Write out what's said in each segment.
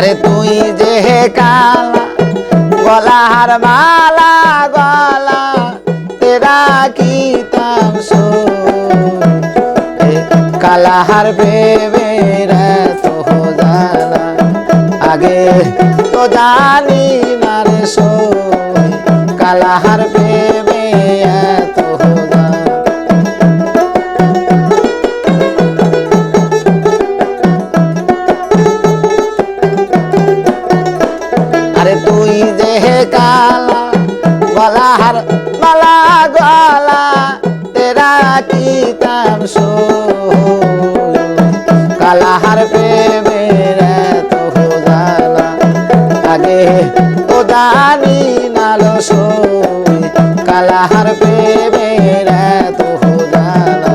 আরে তুই যে কালা গলার মালা গলা তেরা কি তাম সো কালাহার বেবের তো জানা আগে তো জানি না রে সো কালাহার বেবে তো জানা আরে তুই যে কালা গলার মালা গলা তেরা কি তাম সো কালাহার প্রেমের তো জানা আগে তো জানি না লো সো কালাহার প্রেমের তো জানা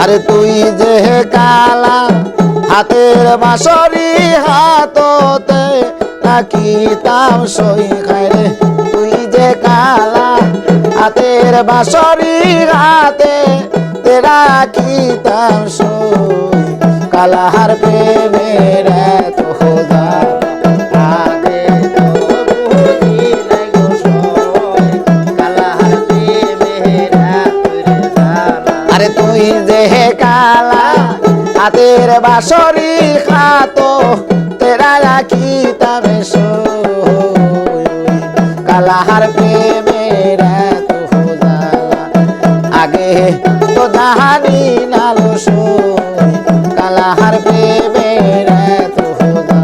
আরে তুই যে কালা হাতের বাঁশরি হাততে রাখিতাম সই খায় রে তুই যে কালা হাতের বাঁশরি হাতে তেরা রাখিতাম সই কালাহার প্রেমের তো জানা আগে তো বুঝি নাই গো সই কালাহার প্রেমের আরে তুই যে কালা হাতের বাঁশরি খাতো তেরা রাখিতাম সই কালাহার প্রেমের তো জানা আগে তো জানি না লো সই কালাহার প্রেমের তো জানা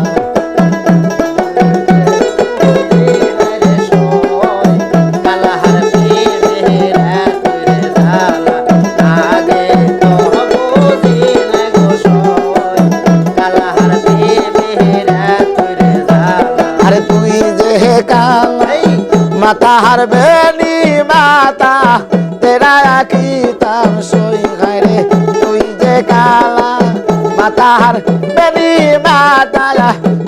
আরে তুই যে কালা মাতা হার বেনি মাতা তেরা রাখিতাম সই খায় রে তুই যে কালা মাতা হার বেনি মাতা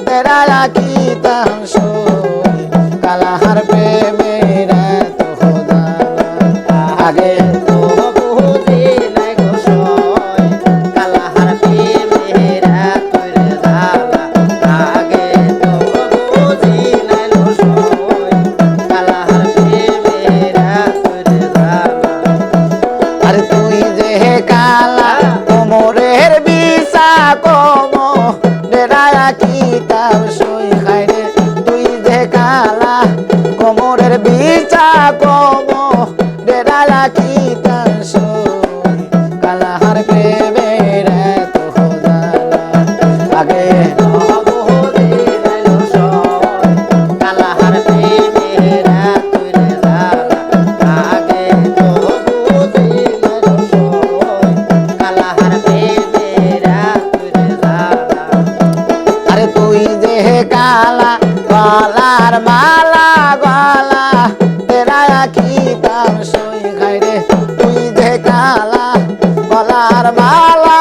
তেরা রাখিতাম সই কালাহার প্রেমের তো জানা আগে তো বুঝি নাই গো সই কালাহার প্রেমের জানা আগে তো বুঝি নাই লো সই কালাহার প্রেমের জানা আরে তুই যে কালা কোমরের বিষা কম ডেরা রাখিতাম সই খায় রে তুই যে কালা কোমরের বিষা কম ডেরা রাখিতাম সই কালাহার প্রেমের তো জানা আগে তো বুঝি নাই লো সই কালাহার প্রেমের জানা আগে তো বুঝি নাই লো সই কালাহার প্রেমের জানা আরে তুই যে কালা গলার মালা গলা তেরা রাখিতাম সই খায় রে তুই যে কালা গলার মালা